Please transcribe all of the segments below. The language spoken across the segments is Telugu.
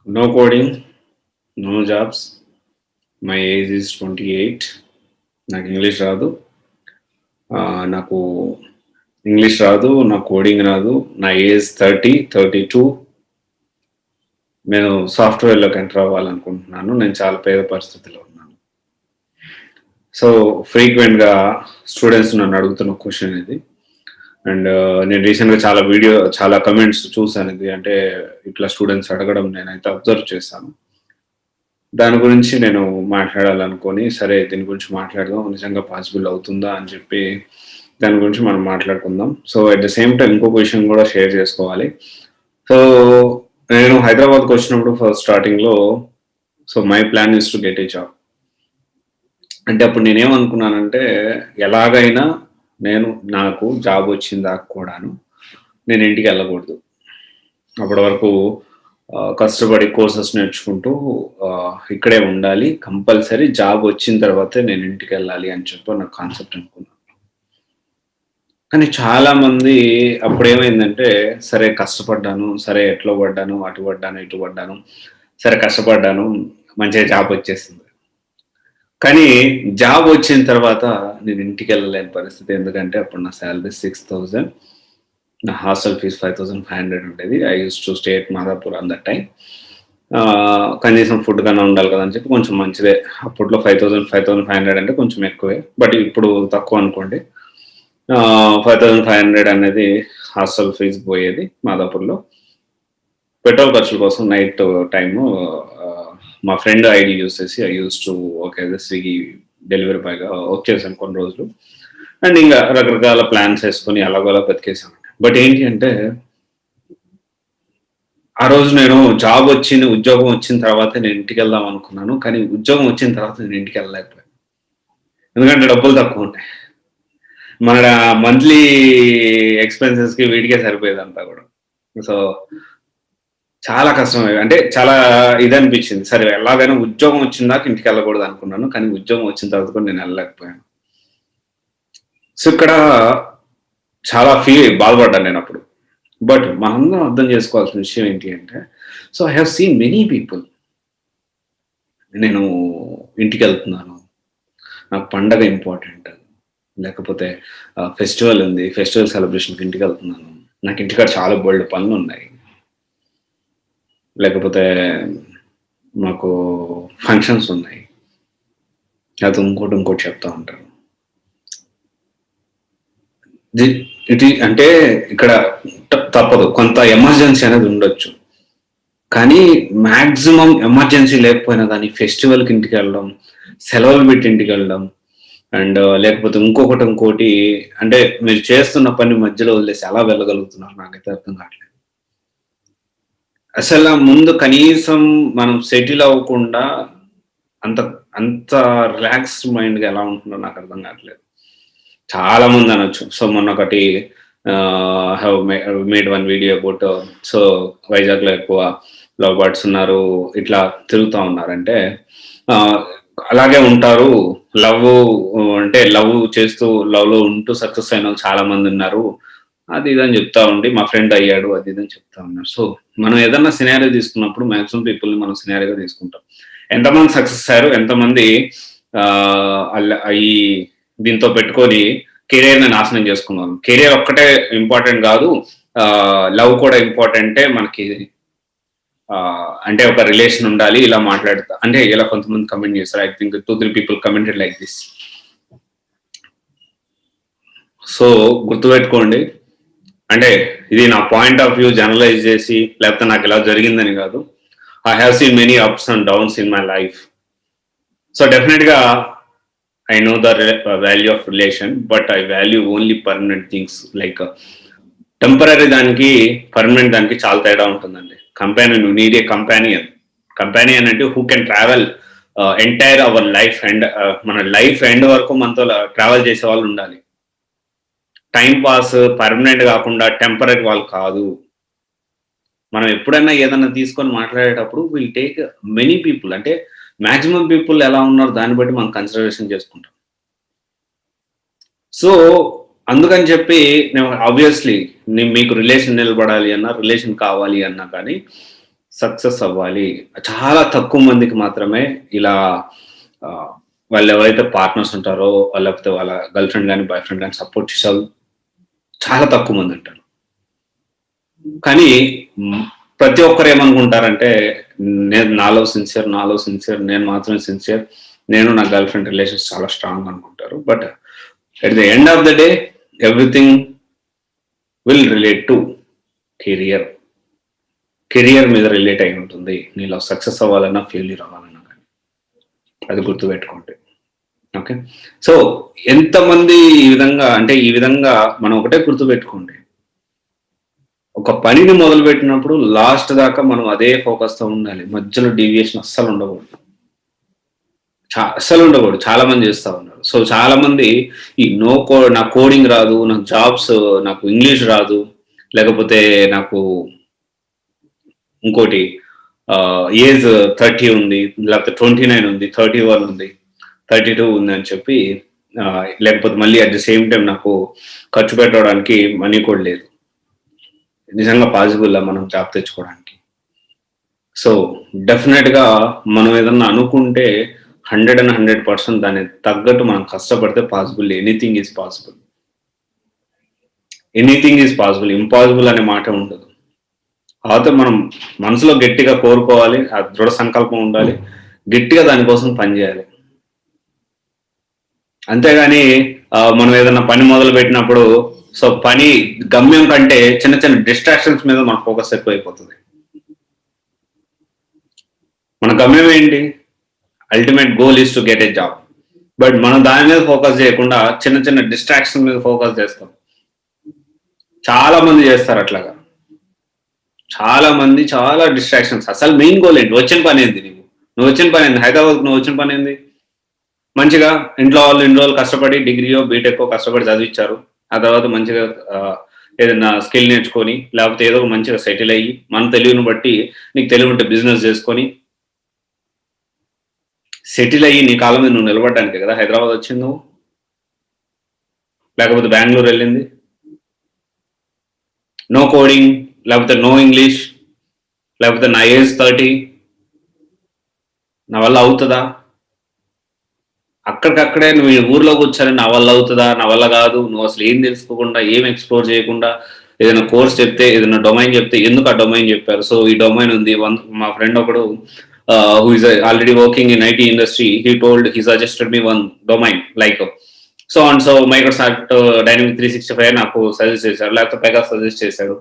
No coding, no jobs. My age is 28. నాకు ఇంగ్లీష్ రాదు. నాకు ఇంగ్లీష్ రాదు, నా కోడింగ్ రాదు. నా ఏజ్ 32. నేను సాఫ్ట్వేర్లోకి ఎంటర్ అవ్వాలనుకుంటున్నాను. నేను చాలా పేద పరిస్థితిలో ఉన్నాను. సో ఫ్రీక్వెంట్గా స్టూడెంట్స్ నన్ను అడుగుతున్న క్వశ్చన్ ఇది. అండ్ నేను రీసెంట్గా చాలా కమెంట్స్ చూసాను. ఇది అంటే ఇట్లా స్టూడెంట్స్ అడగడం నేనైతే అబ్జర్వ్ చేశాను. దాని గురించి నేను మాట్లాడాలనుకొని, సరే దీని గురించి మాట్లాడదాం, నిజంగా పాసిబుల్ అవుతుందా అని చెప్పి దాని గురించి మనం మాట్లాడుకుందాం. So at the same time ఇంకొక విషయం కూడా షేర్ చేసుకోవాలి. సో నేను హైదరాబాద్కి వచ్చినప్పుడు ఫస్ట్ స్టార్టింగ్లో my plan is to get a job. అంటే అప్పుడు నేనేమనుకున్నానంటే ఎలాగైనా నాకు జాబ్ వచ్చిన దాకా కూడాను నేను ఇంటికి వెళ్ళకూడదు. అప్పటి వరకు కష్టపడి కోర్సెస్ నేర్చుకుంటూ ఇక్కడే ఉండాలి, కంపల్సరీ జాబ్ వచ్చిన తర్వాతే నేను ఇంటికి వెళ్ళాలి అని చెప్పి నాకు కాన్సెప్ట్ అనుకున్నాను. కానీ చాలా మంది అప్పుడు ఏమైందంటే, సరే కష్టపడ్డాను, సరే ఎట్లా పడ్డాను, అటు పడ్డాను, ఇటు పడ్డాను, సరే కష్టపడ్డాను, మంచిగా జాబ్ వచ్చేసింది. కానీ జాబ్ వచ్చిన తర్వాత నేను ఇంటికి వెళ్ళలేని పరిస్థితి. ఎందుకంటే అప్పుడు నా శాలరీ 6,000, నా హాస్టల్ ఫీజ్ 5,500 ఉండేది. I use to stay at Madhapur on that time. కనీసం ఫుడ్ కన్నా ఉండాలి కదా అని చెప్పి కొంచెం మంచిదే. అప్పట్లో 5,500 అంటే కొంచెం ఎక్కువే, బట్ ఇప్పుడు తక్కువ అనుకోండి. 5,500 అనేది హాస్టల్ ఫీజు పోయేది మాదాపూర్లో. పెట్రోల్ ఖర్చుల కోసం నైట్ టైము మా ఫ్రెండ్ ఐడి యూస్ చేసి I use to work as Swiggy delivery బాయ్గా వర్క్ చేశాను కొన్ని రోజులు. అండ్ ఇంకా రకరకాల ప్లాన్స్ వేసుకొని అలాగోలా బతికేసాను. బట్ ఏంటి అంటే, ఆ రోజు నేను ఉద్యోగం వచ్చిన తర్వాత నేను ఇంటికి వెళ్దాం అనుకున్నాను. కానీ ఉద్యోగం వచ్చిన తర్వాత నేను ఇంటికి వెళ్ళలేకపోయాను. ఎందుకంటే డబ్బులు తక్కువ ఉంటాయి. మన మంత్లీ ఎక్స్పెన్సెస్కి వీటికే సరిపోయేదంతా కూడా. సో చాలా కష్టం. అంటే చాలా ఇదనిపించింది. సరే ఎలాగైనా ఉద్యోగం వచ్చిన దాకా ఇంటికి వెళ్ళకూడదు అనుకున్నాను. కానీ ఉద్యోగం వచ్చిన తర్వాత కూడా నేను వెళ్ళలేకపోయాను. సో ఇక్కడ చాలా బాధపడ్డాను నేను అప్పుడు. బట్ మనందరం అర్థం చేసుకోవాల్సిన విషయం ఏంటి అంటే, so I have seen many people. నేను ఇంటికి వెళ్తున్నాను, నాకు పండగ ఇంపార్టెంట్, లేకపోతే ఫెస్టివల్ ఉంది, ఫెస్టివల్ సెలబ్రేషన్కి ఇంటికి వెళ్తున్నాను, నాకు ఇంటికాడ చాలా బోల్డ్ పనులు ఉన్నాయి, లేకపోతే మాకు ఫంక్షన్స్ ఉన్నాయి, లేకపోతే ఇంకోటి చెప్తా ఉంటారు. అంటే ఇక్కడ తప్పదు, కొంత ఎమర్జెన్సీ అనేది ఉండొచ్చు. కానీ మ్యాక్సిమం ఎమర్జెన్సీ లేకపోయినా కానీ ఫెస్టివల్కి ఇంటికి వెళ్ళడం, సెలవులు పెట్టి ఇంటికి వెళ్ళడం, అండ్ లేకపోతే ఇంకోటి అంటే మీరు చేస్తున్న పని మధ్యలో వదిలేసి ఎలా వెళ్ళగలుగుతున్నారు నాకైతే అర్థం కావట్లేదు. అసలు ముందు కనీసం మనం సెటిల్ అవ్వకుండా అంత అంత రిలాక్స్డ్ మైండ్గా ఎలా ఉంటుందో నాకు అర్థం కావట్లేదు. చాలా మంది అనొచ్చు. సో మొన్న ఒకటి have made one video about, so వైజాగ్లో ఎక్కువ లవ్ బర్డ్స్ ఉన్నారు, ఇట్లా తిరుగుతూ ఉన్నారంటే అలాగే ఉంటారు. లవ్ చేస్తూ లవ్లో ఉంటూ సక్సెస్ అయిన వాళ్ళు చాలా మంది ఉన్నారు, అది ఇదని చెప్తా ఉండి మా ఫ్రెండ్ అయ్యాడు అది ఇదని చెప్తా ఉన్నారు. సో మనం ఏదన్నా సినారియో తీసుకున్నప్పుడు మ్యాక్సిమం పీపుల్ని మనం సినారియోగా తీసుకుంటాం. ఎంతమంది సక్సెస్ అయ్యారు, ఎంతమంది అయ్యి దీంతో పెట్టుకొని కెరియర్ని నాశనం చేసుకున్నాం. కెరియర్ ఒక్కటే ఇంపార్టెంట్ కాదు, లవ్ కూడా ఇంపార్టెంటే మనకి. అంటే ఒక రిలేషన్ ఉండాలి, ఇలా మాట్లాడుతా అంటే ఇలా కొంతమంది కమెంట్ చేస్తారు. I think 2-3 people commented like this. So గుర్తుపెట్టుకోండి, అంటే ఇది నా పాయింట్ ఆఫ్ వ్యూ జనరలైజ్ చేసి లేకపోతే నాకు ఇలా జరిగిందని కాదు. I have seen many ups and downs in my life. So డెఫినెట్గా I know the value of relation, but I value only permanent things. Like temporary దానికి పర్మనెంట్ దానికి చాలా తేడా ఉంటుందండి. కంపానియన్, నీడ్ ఏ కంపానియన్ అంటే who can travel entire our life and మన లైఫ్ ఎండ్ వరకు మనతో ట్రావెల్ చేసే వాళ్ళు ఉండాలి. టైం పాస్ పర్మనెంట్ కాకుండా టెంపరీ వాళ్ళు కాదు. మనం ఎప్పుడైనా ఏదన్నా తీసుకొని మాట్లాడేటప్పుడు విల్ టేక్ మెనీ పీపుల్, అంటే మ్యాక్సిమం పీపుల్ ఎలా ఉన్నారు దాన్ని బట్టి మనం కన్సిడరేషన్ చేసుకుంటాం. సో అందుకని చెప్పి నేను ఆబ్వియస్లీ మీకు రిలేషన్ నిలబడాలి అన్నా, రిలేషన్ కావాలి అన్నా కానీ సక్సెస్ అవ్వాలి. చాలా తక్కువ మందికి మాత్రమే ఇలా వాళ్ళు ఎవరైతే పార్ట్నర్స్ ఉంటారో లేకపోతే వాళ్ళ గర్ల్ ఫ్రెండ్ కానీ బాయ్ ఫ్రెండ్ కానీ సపోర్ట్ చేసేవాళ్ళు చాలా తక్కువ మంది ఉంటారు. కానీ ప్రతి ఒక్కరు ఏమనుకుంటారంటే నేను నాలో సిన్సియర్ నేను మాత్రమే సిన్సియర్, నేను నా గర్ల్ ఫ్రెండ్ రిలేషన్స్ చాలా స్ట్రాంగ్ అనుకుంటారు. But at the end of the day everything will relate to career మీద రిలేట్ అయి ఉంటుంది. నీలో సక్సెస్ అవ్వాలన్నా ఫెయిల్యూర్ అవ్వాలన్నా కానీ అది గుర్తుపెట్టుకోండి. ఓకే, సో ఎంతమంది ఈ విధంగా మనం ఒకటే గుర్తుపెట్టుకోండి, ఒక పనిని మొదలు పెట్టినప్పుడు లాస్ట్ దాకా మనం అదే ఫోకస్తో ఉండాలి. మధ్యలో డీవియేషన్ అస్సలు ఉండకూడదు. చాలా మంది చేస్తూ ఉన్నారు. సో చాలా మంది ఈ నాకు కోడింగ్ రాదు, నాకు జాబ్స్, నాకు ఇంగ్లీష్ రాదు, లేకపోతే నాకు ఇంకోటి ఏజ్ 30 ఉంది, లేకపోతే 29 ఉంది, 31 ఉంది, 32 ఉంది అని చెప్పి, లేకపోతే మళ్ళీ అట్ ది సేమ్ టైం నాకు ఖర్చు పెట్టడానికి మనీ కూడా లేదు. నిజంగా పాసిబుల్ మనం జాబ్ తెచ్చుకోవడానికి? సో డెఫినెట్గా మనం ఏదన్నా అనుకుంటే 100% దాన్ని తగ్గట్టు మనం కష్టపడితే possible. Anything is possible. Impossible అనే మాట ఉండదు. కాకపోతే మనం మనసులో గట్టిగా కోరుకోవాలి, ఆ దృఢ సంకల్పం ఉండాలి, గట్టిగా దానికోసం పనిచేయాలి. అంతేగాని మనం ఏదైనా పని మొదలు పెట్టినప్పుడు సో పని గమ్యం కంటే చిన్న చిన్న డిస్ట్రాక్షన్స్ మీద మన ఫోకస్ ఎక్కువైపోతుంది. మన గమ్యం ఏంటి? Ultimate goal is to get a job. But మనం దాని మీద ఫోకస్ చేయకుండా చిన్న చిన్న డిస్ట్రాక్షన్ మీద ఫోకస్ చేస్తాం. చాలా మంది చేస్తారు అట్లాగా. చాలా డిస్ట్రాక్షన్స్. అసలు మెయిన్ గోల్ ఏంటి? వచ్చిన పని ఏంది? నువ్వు వచ్చిన పని ఏంది? హైదరాబాద్ నువ్వు వచ్చిన పని ఏంది? మంచిగా ఇంట్లో వాళ్ళు ఇన్ని రోజులు కష్టపడి డిగ్రీయో బీటెక్కో కష్టపడి చదివించారు. ఆ తర్వాత మంచిగా ఏదైనా స్కిల్ నేర్చుకొని, లేకపోతే ఏదో మంచిగా సెటిల్ అయ్యి, మన తెలివిని బట్టి నీకు తెలివి ఉంటే బిజినెస్ చేసుకొని సెటిల్ అయ్యి నీ కాలం మీద నువ్వు నిలబడడానికే కదా హైదరాబాద్ వచ్చింది నువ్వు, లేకపోతే బెంగళూరు వెళ్ళింది. నో కోడింగ్, లేకపోతే నో ఇంగ్లీష్, లేకపోతే నా ఏజ్ 30, నా వల్ల అవుతుందా? అక్కడికక్కడే నువ్వు ఊర్లో కూర్చొని నా వల్ల అవుతుందా, నా వల్ల కాదు, నువ్వు అసలు ఏం తెలుసుకోకుండా, ఏం ఎక్స్ప్లోర్ చేయకుండా ఏదైనా కోర్స్ చెప్తే, ఏదైనా డొమైన్ చెప్తే ఎందుకు ఆ డొమైన్ చెప్పారు? సో ఈ డొమైన్ ఉంది. మా ఫ్రెండ్ ఒకడు who is already working in IT industry, he suggested me one domain like so and so Microsoft Dynamics 365 నాకు సజెస్ట్ చేశాడు, లేకపోతే పెగాస్ సజెస్ట్ చేశాడు,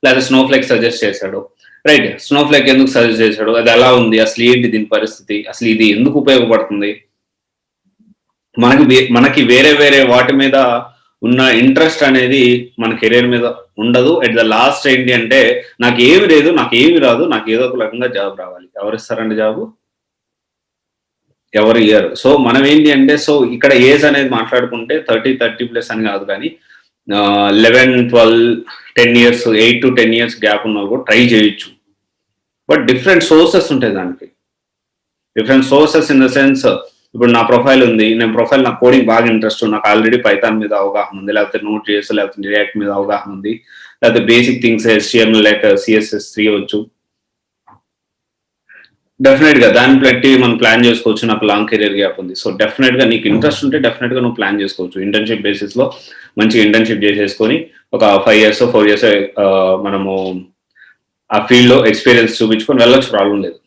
లేకపోతే స్నోఫ్లేక్ సజెస్ట్ చేశాడు. రైట్, స్నోఫ్లేక్ ఎందుకు సజెస్ట్ చేశాడు? అది ఎలా ఉంది, అసలు ఏంటి దీని పరిస్థితి, అసలు ఇది ఎందుకు ఉపయోగపడుతుంది? మనకి వేరే వాటి మీద ఉన్న ఇంట్రెస్ట్ అనేది మన కెరీర్ మీద ఉండదు. ఎట్ ద లాస్ట్ ఏంటి అంటే నాకు ఏమి లేదు, నాకు ఏమి రాదు, నాకు ఏదో ఒక రకంగా జాబ్ రావాలి. ఎవరు ఇస్తారండి జాబు? ఎవరు ఇయ్యరు. సో మనం ఏంటి అంటే, సో ఇక్కడ ఏజ్ అనేది మాట్లాడుకుంటే 30+ అని కాదు, కానీ 11, 12, 10 years, 8 to 10 years గ్యాప్ ఉన్నా కూడా ట్రై చేయొచ్చు. బట్ డిఫరెంట్ సోర్సెస్ ఉంటాయి దానికి. Different sources in the sense, ఇప్పుడు నా ప్రొఫైల్ ఉంది, నాకు కోడింగ్ బాగా ఇంట్రెస్ట్, నాకు ఆల్రెడీ పైథాన్ మీద అవగాహన ఉంది, లేకపోతే Node.js, లేకపోతే రియాక్ట్ మీద అవగాహన ఉంది, లేకపోతే బేసిక్ థింగ్స్ HTML లేక CSS3 వచ్చు. డెఫినెట్ గా దాన్ని బట్టి మనం ప్లాన్ చేసుకోవచ్చు. నాకు లాంగ్ కెరీర్ గ్యాప్ ఉంది. సో డెఫినెట్ గా నీకు ఇంట్రెస్ట్ ఉంటే డెఫినెట్ గా నువ్వు ప్లాన్ చేసుకోవచ్చు. ఇంటర్న్షిప్ బేసిస్ లో మంచిగా ఇంటర్న్షిప్ చేసేసుకొని ఒక 5 years 4 years మనము ఆ ఫీల్డ్ లో ఎక్స్పీరియన్స్ చూపించుకొని వెళ్ళొచ్చు, ప్రాబ్లం లేదు.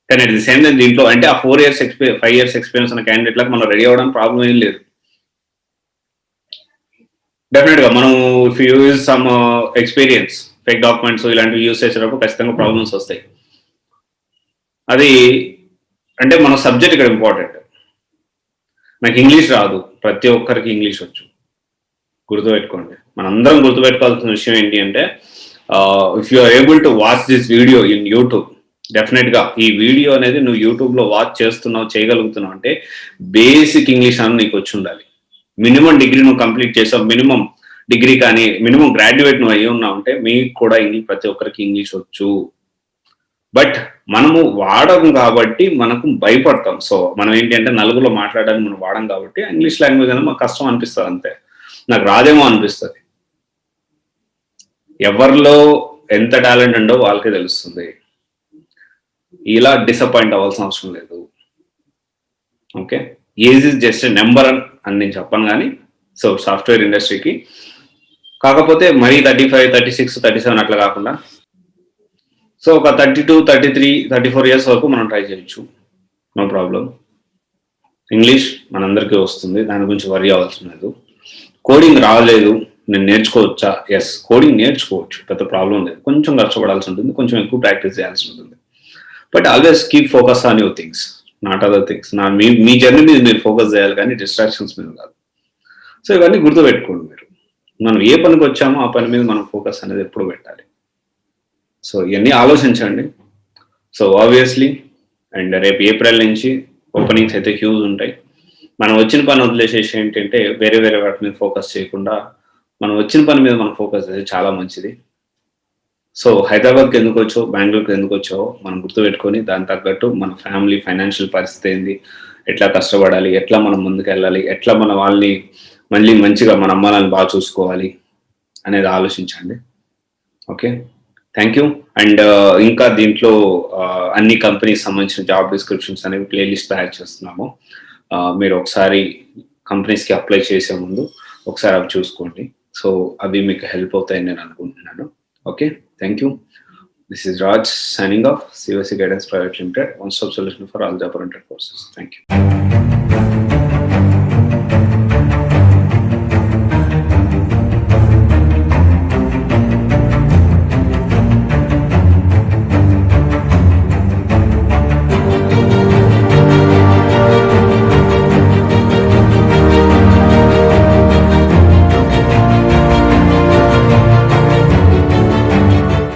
కానీ అట్ ది సేమ్ టైం దీంట్లో అంటే ఆ 5 years ఎక్స్పీరియన్స్ ఉన్న క్యాండిడేట్ లకు మనం రెడీ అవ్వడానికి ప్రాబ్లం ఏం లేదు. డెఫినెట్ గా మనం if you use some experience, fake documents ఇలాంటివి యూజ్ చేసేటప్పుడు ఖచ్చితంగా ప్రాబ్లమ్స్ వస్తాయి. అది అంటే మన సబ్జెక్ట్ ఇక్కడ ఇంపార్టెంట్. నాకు ఇంగ్లీష్ రాదు, ప్రతి ఒక్కరికి ఇంగ్లీష్ వచ్చు. గుర్తుపెట్టుకోండి, మనందరం గుర్తుపెట్టుకోవాల్సిన విషయం ఏంటి అంటే, if you are able to watch this video in YouTube, definite గా ఈ వీడియో అనేది నువ్వు యూట్యూబ్ లో వాచ్ చేయగలుగుతున్నావు అంటే బేసిక్ ఇంగ్లీష్ అని నీకు వచ్చి ఉండాలి. మినిమం డిగ్రీ నువ్వు కంప్లీట్ చేసావు, మినిమం డిగ్రీ కానీ మినిమం గ్రాడ్యుయేట్ నువ్వు అయ్యి ఉన్నావు అంటే మీకు కూడా ప్రతి ఒక్కరికి ఇంగ్లీష్ వచ్చు. బట్ మనము వాడము కాబట్టి మనకు భయపడతాం. సో మనం ఏంటి అంటే నలుగురిలో మాట్లాడడానికి మనం వాడడం కాబట్టి ఇంగ్లీష్ లాంగ్వేజ్ అనేది మాకు కష్టం అనిపిస్తుంది, అంతే. నాకు రాదేమో అనిపిస్తుంది. ఎవరిలో ఎంత టాలెంట్ ఉండో వాళ్ళకే తెలుస్తుంది. ఇలా డిసప్పాయింట్ అవ్వాల్సిన అవసరం లేదు. Okay, age is just number అని నేను చెప్పను కానీ, సో సాఫ్ట్వేర్ ఇండస్ట్రీకి కాకపోతే మరీ 35, 36, 37 అట్లా కాకుండా, సో ఒక 32, 33, 34 ఇయర్స్ వరకు మనం ట్రై చేయొచ్చు, నో ప్రాబ్లం. ఇంగ్లీష్ మనందరికీ వస్తుంది, దాని గురించి వరీ అవ్వాల్సిన లేదు. కోడింగ్ రాలేదు, నేను నేర్చుకోవచ్చా? ఎస్, కోడింగ్ నేర్చుకోవచ్చు, పెద్ద ప్రాబ్లం లేదు. కొంచెం కష్టపడాల్సి ఉంటుంది, కొంచెం ఎక్కువ ప్రాక్టీస్ చేయాల్సి ఉంటుంది. But always keep focus on your things, not other things. Me journey మీద మీరు ఫోకస్ చేయాలి కానీ డిస్ట్రాక్షన్స్ మీద కాదు. సో ఇవన్నీ గుర్తుపెట్టుకోండి మీరు. మనం ఏ పనికి వచ్చామో ఆ పని మీద మనం ఫోకస్ అనేది ఎప్పుడు పెట్టాలి. సో ఇవన్నీ ఆలోచించండి. సో ఆబ్వియస్లీ అండ్ రేపు ఏప్రిల్ నుంచి ఓపెనింగ్స్ అయితే హ్యూజ్ ఉంటాయి. మనం వచ్చిన పని వదిలేసేసి ఏంటంటే వేరే వేరే వాటి మీద ఫోకస్ చేయకుండా మనం వచ్చిన పని మీద మనం ఫోకస్ చేస్తే చాలా మంచిది. సో హైదరాబాద్కి ఎందుకు వచ్చావు, బెంగళూరుకి ఎందుకు వచ్చావో మనం గుర్తుపెట్టుకొని దాని తగ్గట్టు మన ఫ్యామిలీ ఫైనాన్షియల్ పరిస్థితి ఏంది, ఎట్లా కష్టపడాలి, ఎట్లా మనం ముందుకు వెళ్ళాలి, ఎట్లా మన వాళ్ళని మళ్ళీ మంచిగా మన అమ్మాలని బాగా చూసుకోవాలి అనేది ఆలోచించండి. Okay, thank you. అండ్ ఇంకా దీంట్లో అన్ని కంపెనీస్ సంబంధించిన జాబ్ డిస్క్రిప్షన్స్ అనేవి ప్లేలిస్ట్ తయారు చేస్తున్నాము. మీరు ఒకసారి కంపెనీస్కి అప్లై చేసే ముందు ఒకసారి అవి చూసుకోండి. సో అవి మీకు హెల్ప్ అవుతాయని నేను అనుకుంటున్నాను. Okay, thank you. This is Raj signing off. CVC Guidance Private Limited, one stop solution for all job oriented courses. Thank you.